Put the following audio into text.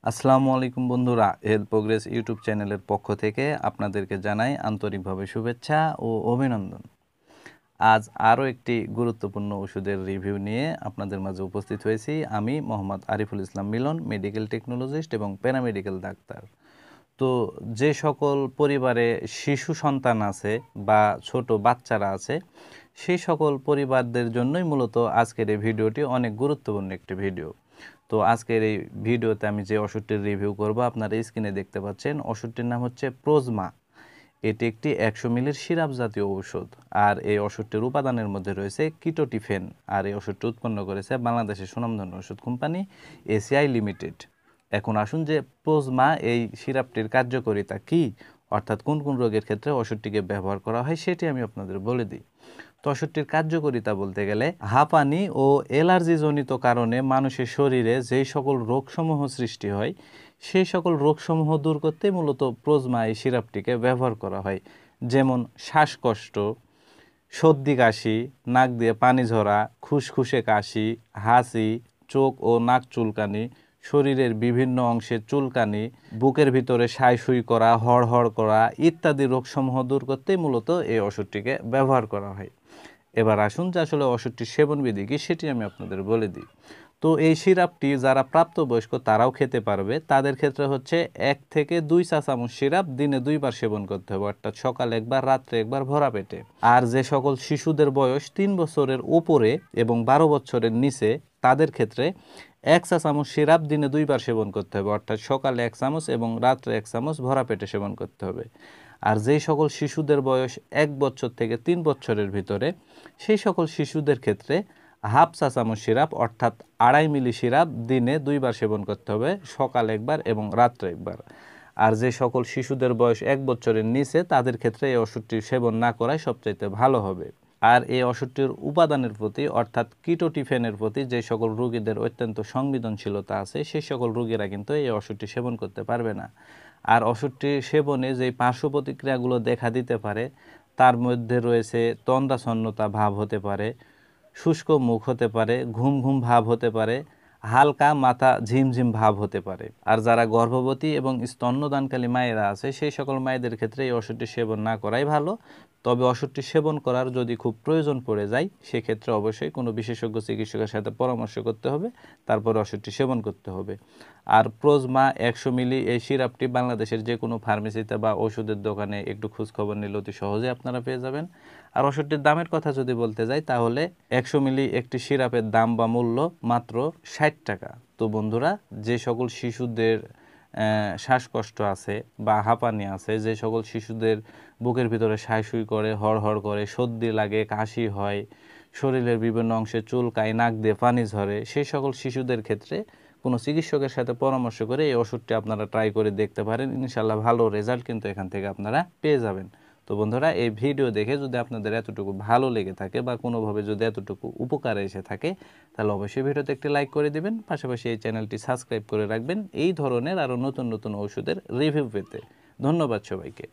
আসসালামু আলাইকুম বন্ধুরা, হেলথ প্রোগ্রেস ইউটিউব চ্যানেলের পক্ষ থেকে আপনাদেরকে জানাই আন্তরিকভাবে শুভেচ্ছা ও অভিনন্দন। আজ আরও একটি গুরুত্বপূর্ণ ওষুধের রিভিউ নিয়ে আপনাদের মাঝে উপস্থিত হয়েছি। আমি মোহাম্মদ আরিফুল ইসলাম মিলন, মেডিকেল টেকনোলজিস্ট এবং প্যারামেডিকেল ডাক্তার। তো যে সকল পরিবারে শিশু সন্তান আছে বা ছোট বাচ্চারা আছে, সেই সকল পরিবারদের জন্যই মূলত আজকের এই ভিডিওটি অনেক গুরুত্বপূর্ণ একটি ভিডিও। তো আজকের এই ভিডিওতে আমি যে ওষুধটির রিভিউ করব, আপনারা স্ক্রিনে দেখতে পাচ্ছেন। ওষুধটির নাম হচ্ছে প্রোজমা। এটি একটি 100 মিলির সিরাপ জাতীয় ঔষধ। আর এই ওষুধটির উপাদানের মধ্যে রয়েছে কিটোটিফেন। আর এই ওষুধটি উৎপন্ন করেছে বাংলাদেশের সুনামধন্য ওষুধ কোম্পানি এসিআই লিমিটেড। এখন আসুন যে প্রোজমা এই সিরাপটির কার্যকারিতা কী, অর্থাৎ কোন কোন রোগের ক্ষেত্রে ওষুধটিকে ব্যবহার করা হয় সেটি আমি আপনাদের বলে দিই। তো ওষুধটির কার্যকারিতা বলতে গেলে হাঁপানি ও অ্যালার্জিজনিত কারণে মানুষের শরীরে যেই সকল রোগসমূহ সৃষ্টি হয়, সেই সকল রোগসমূহ দূর করতে মূলত প্রোজমা এই সিরাপটিকে ব্যবহার করা হয়। যেমন শ্বাসকষ্ট, সর্দি কাশি, নাক দিয়ে পানি ঝরা, খুসখুসে কাশি, হাঁচি, চোখ ও নাক চুলকানি, শরীরের বিভিন্ন অংশে চুলকানি, বুকের ভিতরে সাঁই করা, হড়হড় করা ইত্যাদি রোগসমূহ দূর করতেই মূলত এই ওষুধটিকে ব্যবহার করা হয়। এবার আসুন যে আসলে ওষুধটির সেবনবিধি কী সেটি আমি আপনাদের বলে দিই। তো এই সিরাপটি যারা প্রাপ্তবয়স্ক তারাও খেতে পারবে। তাদের ক্ষেত্রে হচ্ছে 1 থেকে 2 চা চামচ সিরাপ দিনে 2 বার সেবন করতে হবে, অর্থাৎ সকালে একবার, রাত্রে একবার, ভরা পেটে। আর যে সকল শিশুদের বয়স 3 বছরের উপরে এবং 12 বছরের নিচে, তাদের ক্ষেত্রে 1 চা চামচ সিরাপ দিনে 2 বার সেবন করতে হবে, অর্থাৎ সকালে 1 চামচ এবং রাত্রে 1 চামচ ভরা পেটে সেবন করতে হবে। আর যেই সকল শিশুদের বয়স 1 বছর থেকে 3 বছরের ভিতরে, সেই সকল শিশুদের ক্ষেত্রে হাফ চা চামচ সিরাপ অর্থাৎ 2.5 মিলি সিরাপ দিনে 2 বার সেবন করতে হবে, সকালে একবার এবং রাত্রে একবার। আর যে সকল শিশুদের বয়স 1 বছরের নিচে, তাদের ক্ষেত্রে এই ওষুধটি সেবন না করাই সবচাইতে ভালো হবে। আর এই ওষুধটির উপাদানের প্রতি অর্থাৎ কিটোটিফেনের প্রতি যে সকল রোগীদের অত্যন্ত সংবেদনশীলতা আছে, সেই সকল রোগীরা কিন্তু এই ওষুধটি সেবন করতে পারবে না। আর ওষুধটি সেবনে যে পার্শ্ব প্রতিক্রিয়াগুলো দেখা দিতে পারে, তার মধ্যে রয়েছে তন্দ্রাচ্ছন্নতা ভাব হতে পারে, শুষ্ক মুখ হতে পারে, ঘুম ঘুম ভাব হতে পারে, হালকা মাথা ঝিমঝিম ভাব হতে পারে। আর যারা গর্ভবতী এবং স্তন্যদানকালী মায়েরা আছে, সেই সকল মায়েদের ক্ষেত্রে এই ওষুধটি সেবন না করাই ভালো। তবে ওষুধটি সেবন করার যদি খুব প্রয়োজন পড়ে যায়, সেক্ষেত্রে অবশ্যই কোনো বিশেষজ্ঞ চিকিৎসকের সাথে পরামর্শ করতে হবে, তারপর ওষুধটি সেবন করতে হবে। আর প্রোজমা 100 মিলি এই সিরাপটি বাংলাদেশের যে কোনো ফার্মেসিতে বা ওষুধের দোকানে একটু খোঁজখবর নিলে অতি সহজে আপনারা পেয়ে যাবেন। আর ওষুধটির দামের কথা যদি বলতে যাই, তাহলে 100 মিলি একটি সিরাপের দাম বা মূল্য মাত্র 60 টাকা। তো বন্ধুরা, যে সকল শিশুদের শ্বাসকষ্ট আছে বা হাঁপানি আছে, যে সকল শিশুদের বুকের ভিতরে সাঁই করে, হড়হড় করে, সর্দি লাগে, কাশি হয়, শরীরের বিভিন্ন অংশে চুলকায়, নাক দিয়ে পানি ঝরে, সেই সকল শিশুদের ক্ষেত্রে কোনো চিকিৎসকের সাথে পরামর্শ করে এই ওষুধটি আপনারা ট্রাই করে দেখতে পারেন। ইনশাল্লাহ ভালো রেজাল্ট কিন্তু এখান থেকে আপনারা পেয়ে যাবেন। তো বন্ধুরা, এই ভিডিও দেখে যদি আপনাদের এতটুকু ভালো লেগে থাকে বা কোনোভাবে যদি এতটুকু উপকারে এসে থাকে, তাহলে অবশ্যই ভিডিওতে একটি লাইক করে দিবেন। পাশাপাশি এই চ্যানেলটি সাবস্ক্রাইব করে রাখবেন এই ধরনের আরও নতুন নতুন ওষুধের রিভিউ পেতে। ধন্যবাদ সবাইকে।